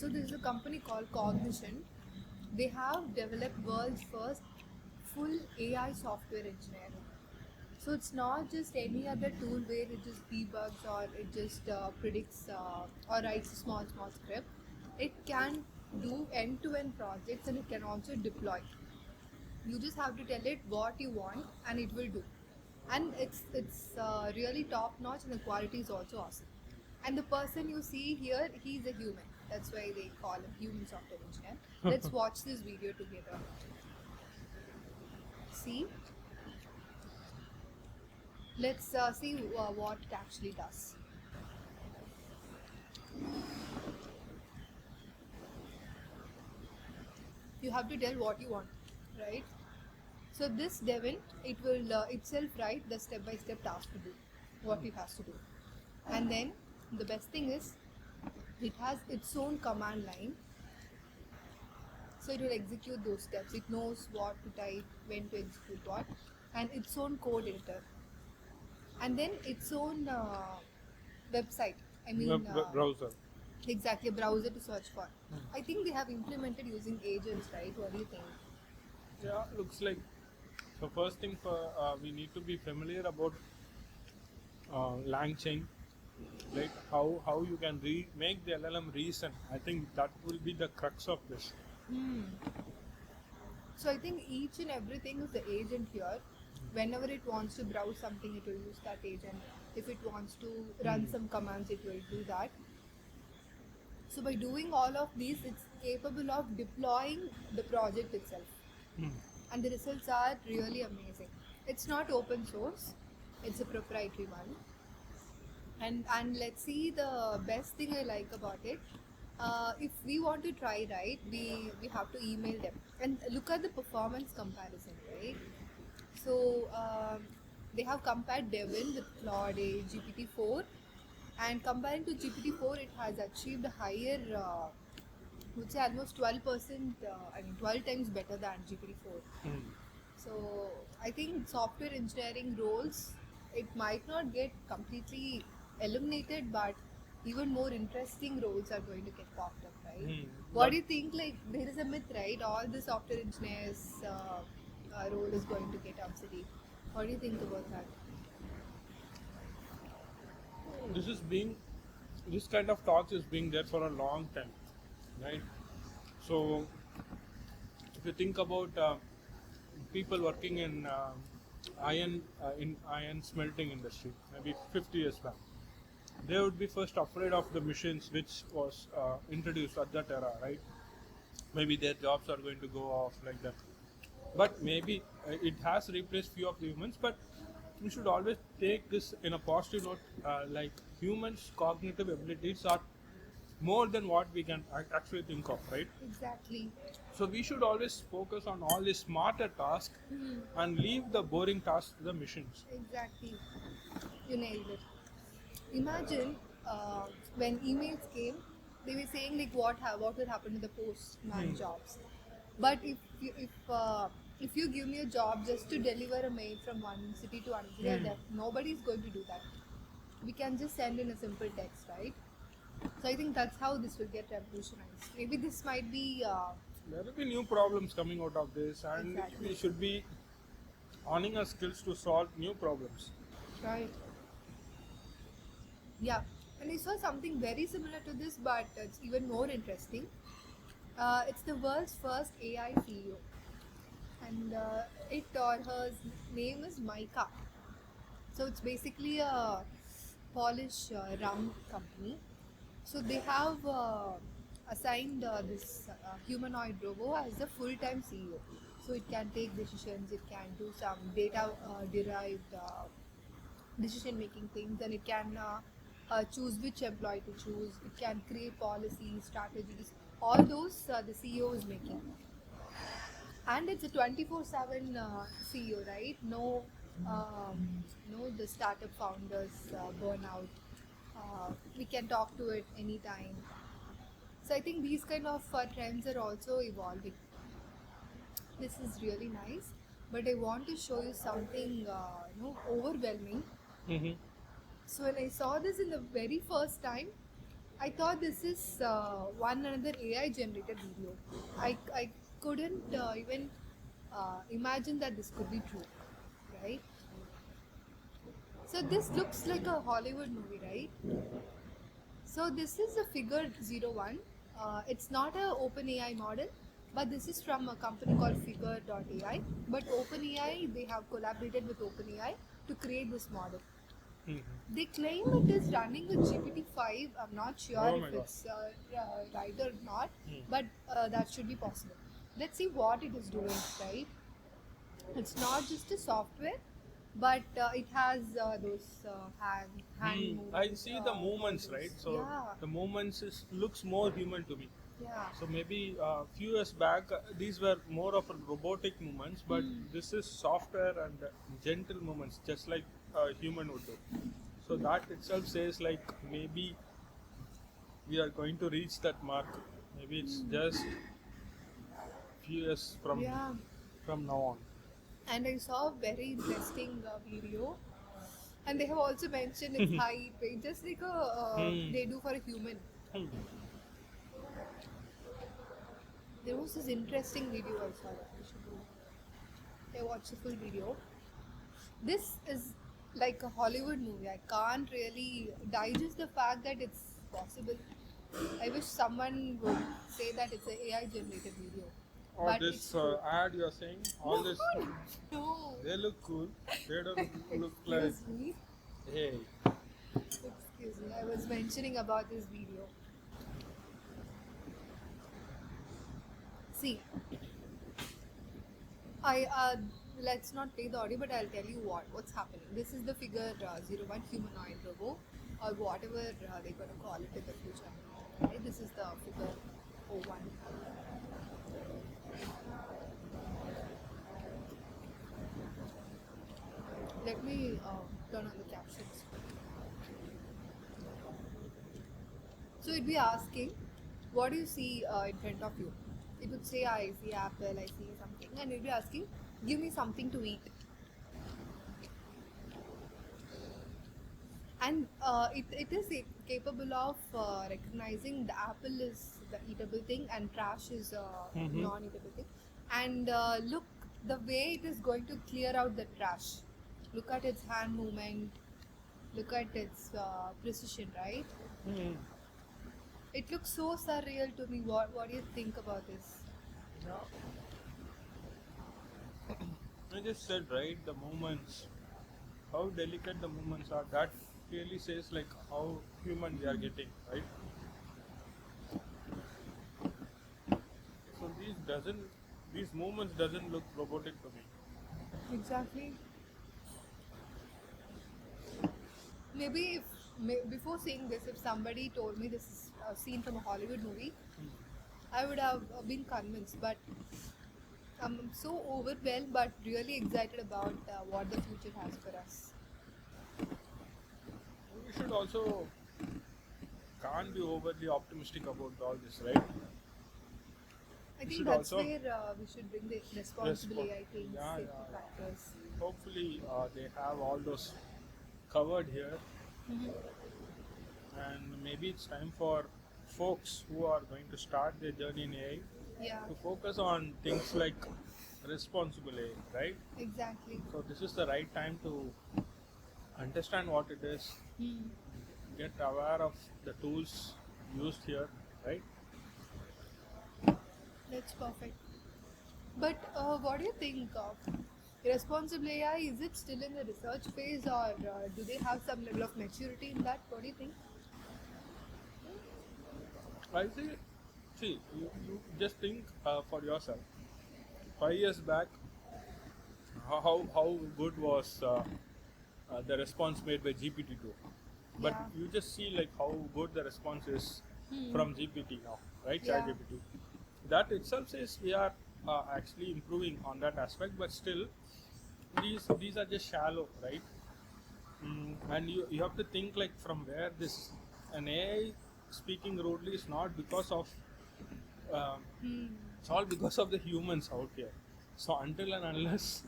So there is a company called Cognition. They have developed world's first full AI software engineering. So it's not just any other tool where it just debugs or it just predicts or writes a small script. It can do end-to-end projects and it can also deploy. You just have to tell it what you want and it will do. And it's really top notch and the quality is also awesome. And the person you see here, he's a human. That's why they call him human software engineer. Let's watch this video together. See, let's see what it actually does. You have to tell what you want, right? So this Devin, it will itself write the step-by-step task to do, what it has to do. And then the best thing is, it has its own command line. So it will execute those steps. It knows what to type, when to execute what, and its own code editor. And then its own website. I mean, browser. Exactly, a browser to search for. I think they have implemented using agents, right? What do you think? Yeah, looks like. So first thing we need to be familiar about LangChain, like how you can make the LLM reason. I think that will be the crux of this. So I think each and everything is the agent here. Whenever it wants to browse something, it will use that agent. If it wants to run some commands, it will do that. So by doing all of these, it's capable of deploying the project itself. And the results are really amazing. It's not open source, it's a proprietary one. And let's see the best thing I like about it. If we want to try, right, we have to email them and look at the performance comparison, right? So they have compared Devin with Claude GPT-4, and comparing to GPT-4, it has achieved a higher, would say almost 12%. 12 times better than GPT-4. So I think software engineering roles, it might not get completely eliminated, but even more interesting roles are going to get popped up, right? What do you think? Like, there is a myth, right? All the software engineers role is going to get obsolete. What do you think about that? This kind of talks is being there for a long time, right? So if you think about people working in iron smelting industry, maybe 50 years back, they would be first afraid of the machines which was introduced at that era, right? Maybe their jobs are going to go off like that. But maybe it has replaced few of the humans, but we should always take this in a positive note, like humans' cognitive abilities are more than what we can actually think of, right? Exactly. So we should always focus on all the smarter tasks and leave the boring tasks to the machines. Exactly. You nailed it. Imagine when emails came, they were saying like what will happen to the postman jobs. But if you give me a job just to deliver a mail from one city to another city, nobody is going to do that. We can just send in a simple text, right? So I think that's how this will get revolutionized. Maybe this might be. There will be new problems coming out of this, and Exactly. we should be honing our skills to solve new problems. Right. Yeah, and I saw something very similar to this, but it's even more interesting. It's the world's first AI CEO, and it or her name is Micah. So it's basically a Polish rum company. So they have assigned this humanoid robo as the full-time CEO. So it can take decisions, it can do some data derived decision making things, and it can choose which employee to choose. It can create policies, strategies, all those the CEO is making. And it's a 24/7 CEO, right? No, the startup founders burn out. We can talk to it anytime. So I think these kind of trends are also evolving. This is really nice, but I want to show you something overwhelming. Mm-hmm. So when I saw this in the very first time, I thought this is one another AI generated video. I couldn't even imagine that this could be true, right? So this looks like a Hollywood movie, right? So this is a figure 01. It's not a OpenAI model, but this is from a company called Figure.ai. But OpenAI, they have collaborated with OpenAI to create this model. Mhm. They claim it is running with GPT-5. I'm not sure Oh my if god. it's right or not, Hmm. but that should be possible. Let's see what it is doing, right? It's not just a software, but it has those hand I movements, see the all movements, right? those. So Yeah, the movements looks more human to me. yeah. So maybe a few years back, these were more of a robotic movements, but Hmm. this is software and gentle movements, just like a human would do. So that itself says like maybe we are going to reach that mark. Maybe it's just few years Yeah, from now on. and I saw a very interesting video, and they have also mentioned its height, weight, just like Hmm. they do for a human. Hmm. There was this interesting video I saw that we should do. I watched the full video. This is like a Hollywood movie. I can't really digest the fact that it's possible. I wish someone would say that it's an AI generated video, Or but it's this true. ad you're saying, all No, this, no. they look cool. They don't look like, Excuse me. hey. Excuse me. I was mentioning about this video. See, I let's not play the audio, but I'll tell you what's happening. This is the figure 01 humanoid robo, or whatever they're gonna call it in the future. Okay, this is the figure 01. Let me turn on the captions. So it'd be asking, what do you see in front of you? It would say, I see apple, I see something, and it'd be asking, give me something to eat. And it is capable of recognizing the apple is the eatable thing and trash is Mm-hmm. non-eatable thing. And look, the way it is going to clear out the trash. Look at its hand movement. Look at its precision, right? Hmm. It looks so surreal to me. What do you think about this? Yeah. I just said right, the movements, how delicate the movements are. That clearly says like how human we are getting, right? So these movements doesn't look robotic to me. Exactly. Maybe if before seeing this, if somebody told me this is a scene from a Hollywood movie, I would have been convinced. But I'm so overwhelmed, but really excited about what the future has for us. We should also can't be overly optimistic about all this, right? I We think should that's also where we should bring the responsible respond. AI things, Yeah, safety yeah, yeah. factors. Hopefully, they have all those covered here, and maybe it's time for folks who are going to start their journey in AI Yeah, to focus on things like responsible AI, right? exactly. So this is the right time to understand what it is, Hmm. get aware of the tools used here, right? That's perfect. But what do you think of responsible AI? Is it still in the research phase, or do they have some level of maturity in that? What do you think? I say, see, you just think for yourself. 5 years back, how good was the response made by GPT-2? But Yeah. you just see like how good the response is Hmm. from GPT now, right? Yeah. ChatGPT. That itself says we are actually improving on that aspect, but still, these are just shallow, right? And you have to think like from where this an AI speaking rudely is not because of um, Hmm. it's all because of the humans out here. So until and unless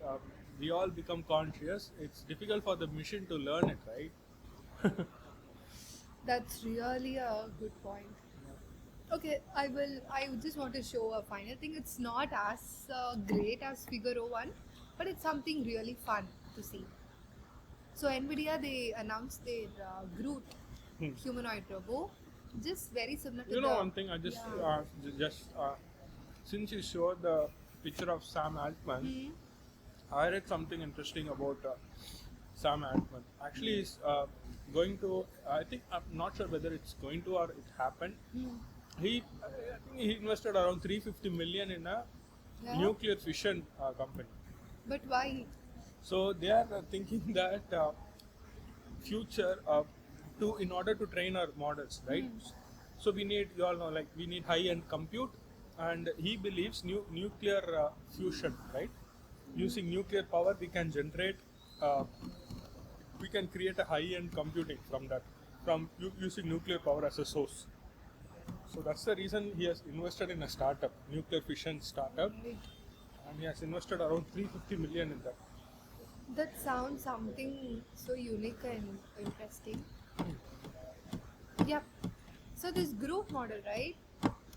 uh, we all become conscious, it's difficult for the machine to learn it, right? That's really a good point. Okay, I just want to show a final thing. It's not as great as Figaro one, but it's something really fun to see. So Nvidia they announced their Groot Hmm. humanoid robot, just very similar to You know the one thing, I just yeah. since you showed the picture of Sam Altman, Hmm. I read something interesting about Sam Altman. Actually, is going to. I think I'm not sure whether it's going to or it happened. Hmm. I think he invested around 350 million in a Yeah, nuclear fission company. but why? So they are thinking that future to in order to train our models, right? Hmm. So we need, you all know, like we need high end compute, and he believes nuclear fusion, right? Using nuclear power we can generate uh, we can create a high end computing from that, from using nuclear power as a source. So that's the reason he has invested in a startup, nuclear fission startup, Right. and he has invested around 350 million in that. That sounds something so unique and interesting. Yep. So this group model, right?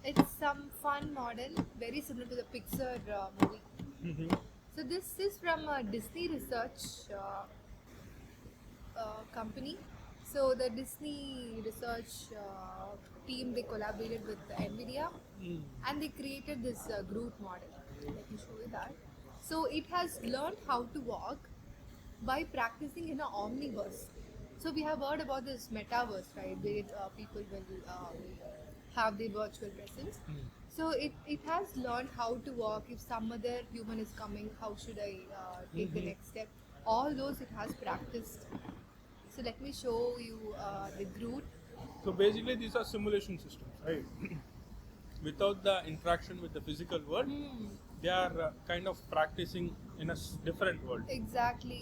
It's some fun model, very similar to the Pixar movie. Hmm. So this is from a Disney research company. So the Disney research team they collaborated with Nvidia, and they created this Groot model. Let me show you that. So it has learned how to walk by practicing in an omniverse. So we have heard about this metaverse, right? Where people will have their virtual presence. So it has learned how to walk. If some other human is coming, how should I take the Hmm. next step? All those it has practiced. So let me show you the Groot. So basically, these are simulation systems, right? Without the interaction with the physical world, Hmm, they are kind of practicing in a different world. exactly.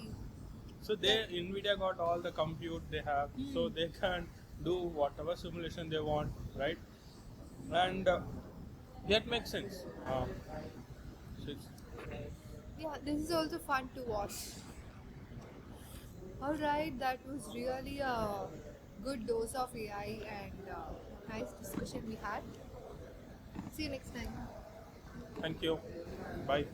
So That. Nvidia got all the compute they have, so Hmm. they can do whatever simulation they want, right? And that makes sense. So Yeah, this is also fun to watch. All right, that was really a good dose of AI and nice discussion we had. See you next time. thank you. Bye.